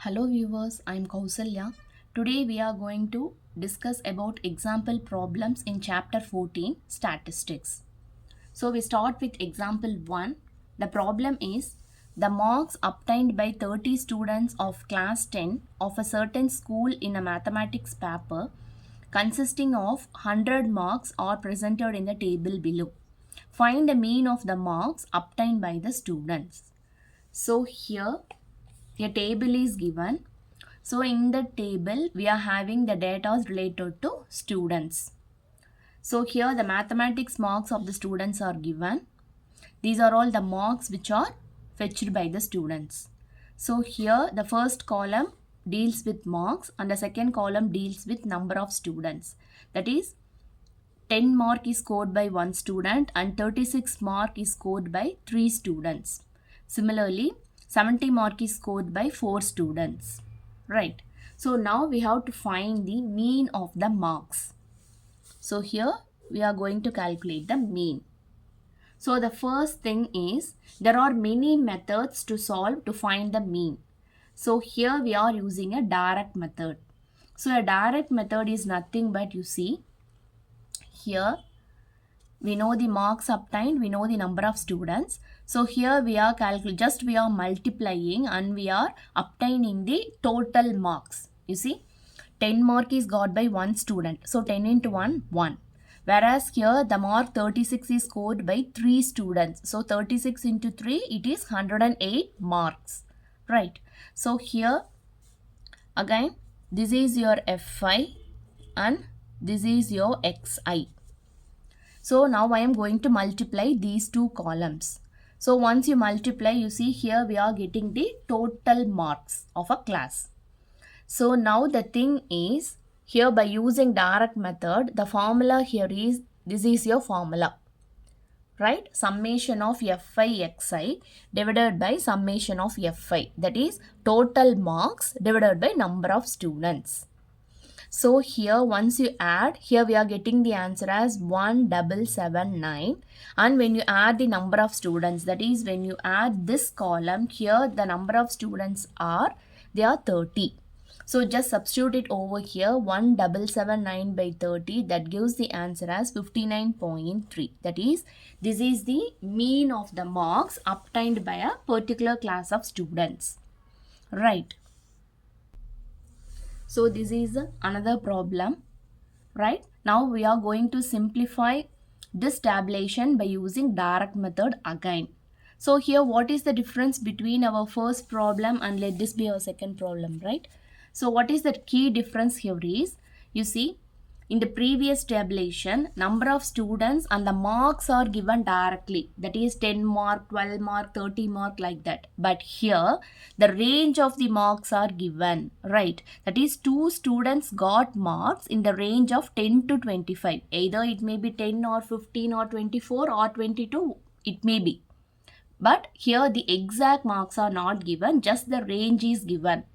Hello viewers, I am Kausalya. Today we are going to discuss about example problems in chapter 14 statistics. So we start with example 1. The problem is the marks obtained by 30 students of class 10 of a certain school in a mathematics paper consisting of 100 marks are presented in the table below. Find the mean of the marks obtained by the students. So here a table is given. So in the table, we are having the data related to students. So here the mathematics marks of the students are given. These are all the marks which are fetched by the students. So here the first column deals with marks and the second column deals with number of students. That is 10 mark is scored by one student and 36 mark is scored by 3 students. Similarly, 70 mark is scored by 4 students. Right. So now we have to find the mean of the marks. So here we are going to calculate the mean. So the first thing is there are many methods to solve to find the mean. So here we are using a direct method. So a direct method is nothing but you see here we know the marks obtained, we know the number of students. So here we are we are multiplying and we are obtaining the total marks. You see 10 mark is got by one student. So 10 into 1, 1. Whereas here the mark 36 is scored by 3 students. So 36 into 3 it is 108 marks. Right. So here again this is your Fi and this is your Xi. So now I am going to multiply these two columns. So once you multiply, you see here we are getting the total marks of a class. So now the thing is, here by using direct method, the formula here is, this is your formula. Right? Summation of Fi Xi divided by summation of Fi. That is total marks divided by number of students. So here once you add, here we are getting the answer as 1779, and when you add the number of students, that is when you add this column, here the number of students they are 30. So just substitute it over here, 1779 by 30, that gives the answer as 59.3. That is, this is the mean of the marks obtained by a particular class of students. Right. So this is another problem, right? Now we are going to simplify this tabulation by using direct method again. So here what is the difference between our first problem and let this be our second problem, right? So what is the key difference here is, you see, in the previous tabulation, number of students and the marks are given directly. That is 10 mark, 12 mark, 30 mark like that. But here, the range of the marks are given, right? That is 2 students got marks in the range of 10 to 25. Either it may be 10 or 15 or 24 or 22. It may be. But here the exact marks are not given. Just the range is given.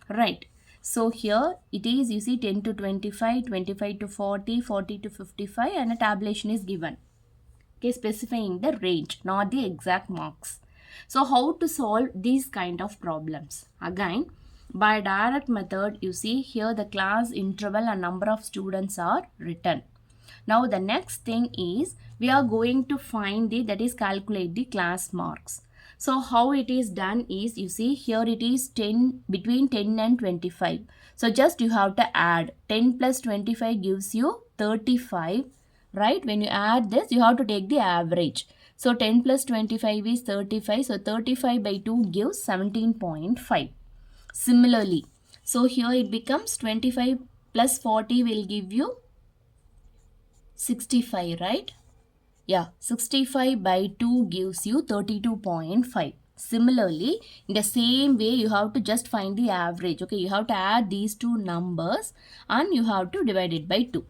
Right. So here it is, you see 10 to 25, 25 to 40, 40 to 55 and a tabulation is given. Okay, specifying the range, not the exact marks. So how to solve these kind of problems? Again, by direct method, you see here the class interval and number of students are written. Now the next thing is we are going to find that is calculate the class marks. So how it is done is, you see here it is 10 between 10 and 25. So just you have to add 10 plus 25 gives you 35, right? When you add this, you have to take the average. So 10 plus 25 is 35. So 35 by 2 gives 17.5. Similarly, so here it becomes 25 plus 40 will give you 65, right? Yeah, 65 by 2 gives you 32.5. Similarly, in the same way, you have to just find the average. Okay, you have to add these two numbers and you have to divide it by 2.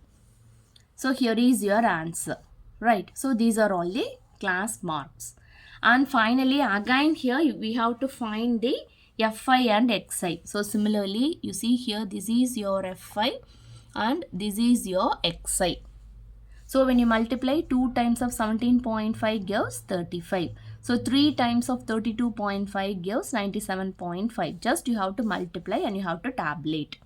So here is your answer. Right. So these are all the class marks. And finally, again here we have to find the Fi and Xi. So similarly, you see here this is your Fi and this is your Xi. So when you multiply 2 times of 17.5 gives 35. So 3 times of 32.5 gives 97.5. Just you have to multiply and you have to tabulate.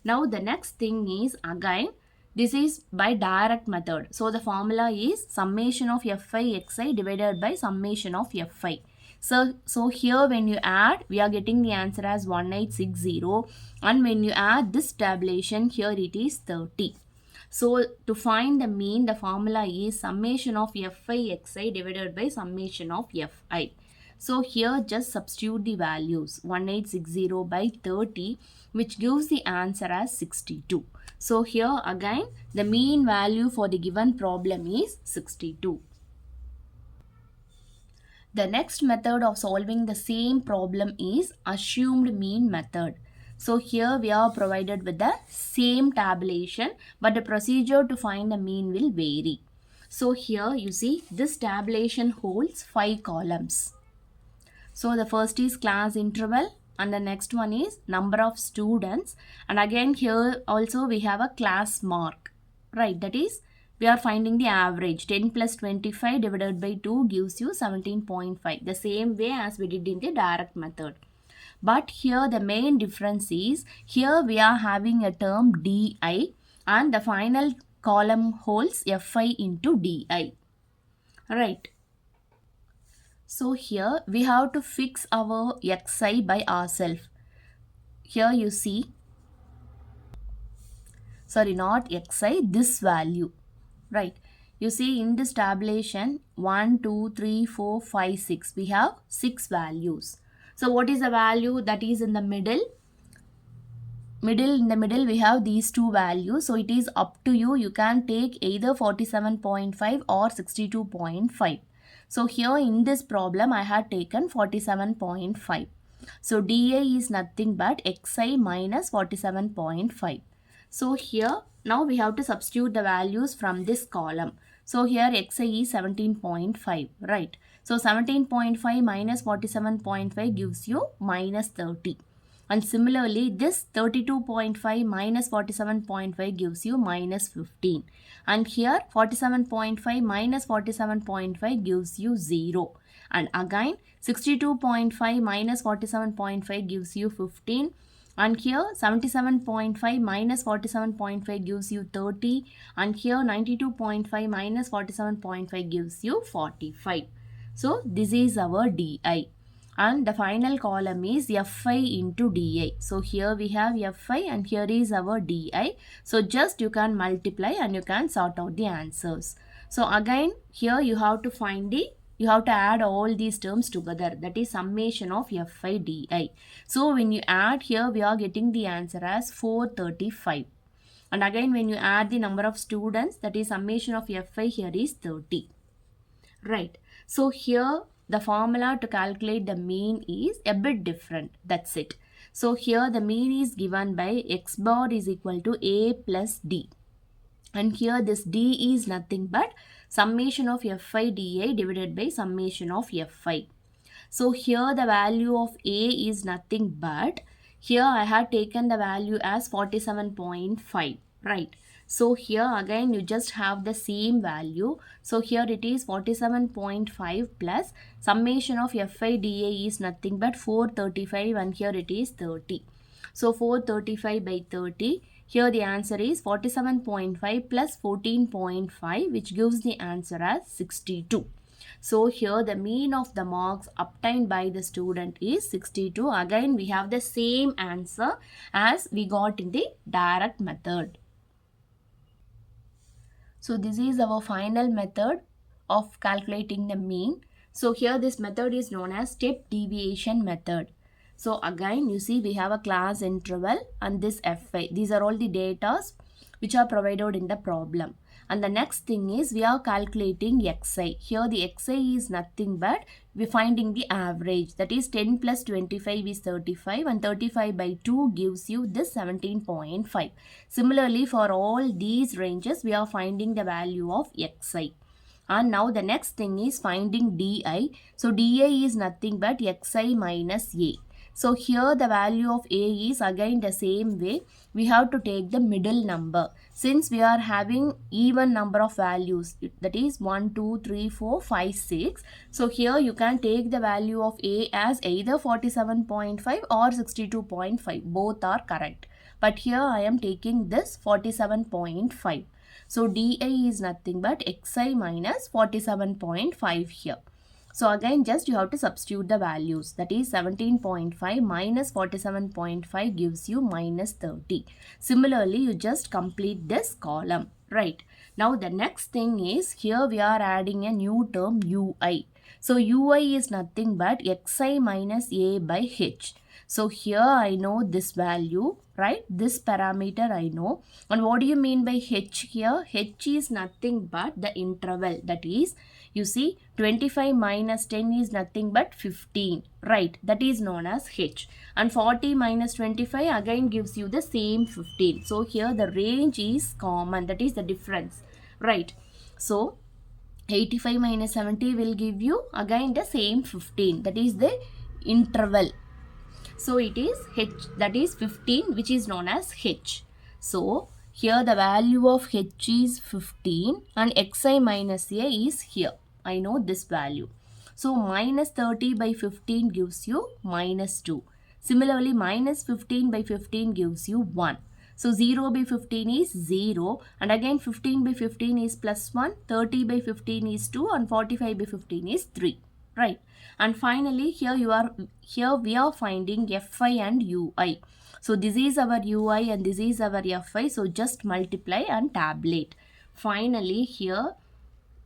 Now the next thing is, again, this is by direct method. So the formula is summation of fi xi divided by summation of fi. So here when you add, we are getting the answer as 1860, and when you add this tabulation, here it is 30. So to find the mean, the formula is summation of fi xi divided by summation of fi. So here just substitute the values 1860 by 30, which gives the answer as 62. So here again the mean value for the given problem is 62. The next method of solving the same problem is assumed mean method. So here we are provided with the same tabulation, but the procedure to find the mean will vary. So here you see this tabulation holds 5 columns. So the first is class interval, and the next one is number of students, and again here also we have a class mark, right? That is, we are finding the average. 10 plus 25 divided by 2 gives you 17.5, the same way as we did in the direct method. But here the main difference is, here we are having a term di, and the final column holds fi into di, right? So here we have to fix our xi by ourselves. Here you see, sorry, not xi, this value, right? You see in this tabulation 1, 2, 3, 4, 5, 6. We have 6 values. So what is the value that is in the middle? In the middle we have these two values. So it is up to you. You can take either 47.5 or 62.5. So here in this problem I had taken 47.5. So dA is nothing but xi minus 47.5. So here now we have to substitute the values from this column. So here xi is 17.5, right? So 17.5 minus 47.5 gives you minus 30. And similarly, this 32.5 minus 47.5 gives you minus 15. And here 47.5 minus 47.5 gives you 0. And again 62.5 minus 47.5 gives you 15. And here 77.5 minus 47.5 gives you 30. And here 92.5 minus 47.5 gives you 45. So this is our DI. And the final column is fi into di. So here we have fi and here is our di. So just you can multiply and you can sort out the answers. So again here you have to find you have to add all these terms together, that is summation of fi di. So when you add here, we are getting the answer as 435. And again when you add the number of students, that is summation of fi here is 30. Right. So here the formula to calculate the mean is a bit different. That's it. So here the mean is given by x bar is equal to a plus d. And here this d is nothing but summation of fi da divided by summation of fi. So here the value of a is nothing but, here I had taken the value as 47.5, right? So here again you just have the same value. So here it is 47.5 plus summation of fi da is nothing but 435, and here it is 30. So 435 by 30. Here the answer is 47.5 plus 14.5, which gives the answer as 62. So here the mean of the marks obtained by the student is 62. Again we have the same answer as we got in the direct method. So this is our final method of calculating the mean. So here this method is known as step deviation method. So again you see we have a class interval and this fi. These are all the data which are provided in the problem. And the next thing is we are calculating xi. Here the xi is nothing but we are finding the average, that is 10 plus 25 is 35, and 35 by 2 gives you this 17.5. Similarly for all these ranges we are finding the value of xi. And now the next thing is finding di. So di is nothing but xi minus a. So here the value of a is again the same way. We have to take the middle number. Since we are having even number of values, that is 1, 2, 3, 4, 5, 6. So here you can take the value of a as either 47.5 or 62.5. Both are correct. But here I am taking this 47.5. So dA is nothing but xi minus 47.5 here. So again just you have to substitute the values, that is 17.5 minus 47.5 gives you minus 30. Similarly you just complete this column, right? Now the next thing is here we are adding a new term ui. So ui is nothing but xi minus a by h. So here I know this value, right? This parameter I know. And what do you mean by h here? H is nothing but the interval, that is, you see 25 minus 10 is nothing but 15, right? That is known as h. And 40 minus 25 again gives you the same 15. So here the range is common, that is the difference, right? So 85 minus 70 will give you again the same 15, that is the interval. So it is h, that is 15, which is known as h. So here the value of h is 15 and xi minus a is here. I know this value. So minus 30 by 15 gives you minus 2. Similarly, minus 15 by 15 gives you 1. So 0 by 15 is 0, and again 15 by 15 is plus 1, 30 by 15 is 2, and 45 by 15 is 3. Right? And finally here we are finding fi and ui. So this is our ui and this is our fi. So just multiply and tabulate. Finally here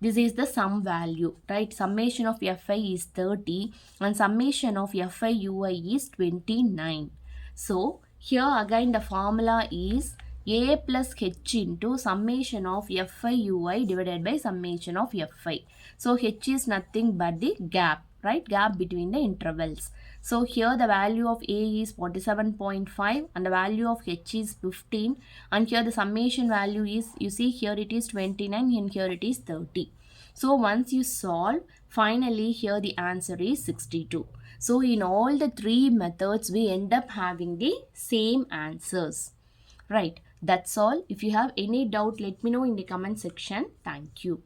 this is the sum value, right? Summation of fi is 30 and summation of fi ui is 29. So here again the formula is a plus h into summation of fi ui divided by summation of fi. So h is nothing but the gap, right? Gap between the intervals. So here the value of a is 47.5 and the value of h is 15, and here the summation value is, you see here it is 29 and here it is 30. So once you solve, finally here the answer is 62. So in all the three methods we end up having the same answers, right? That's all. If you have any doubt, let me know in the comment section. Thank you.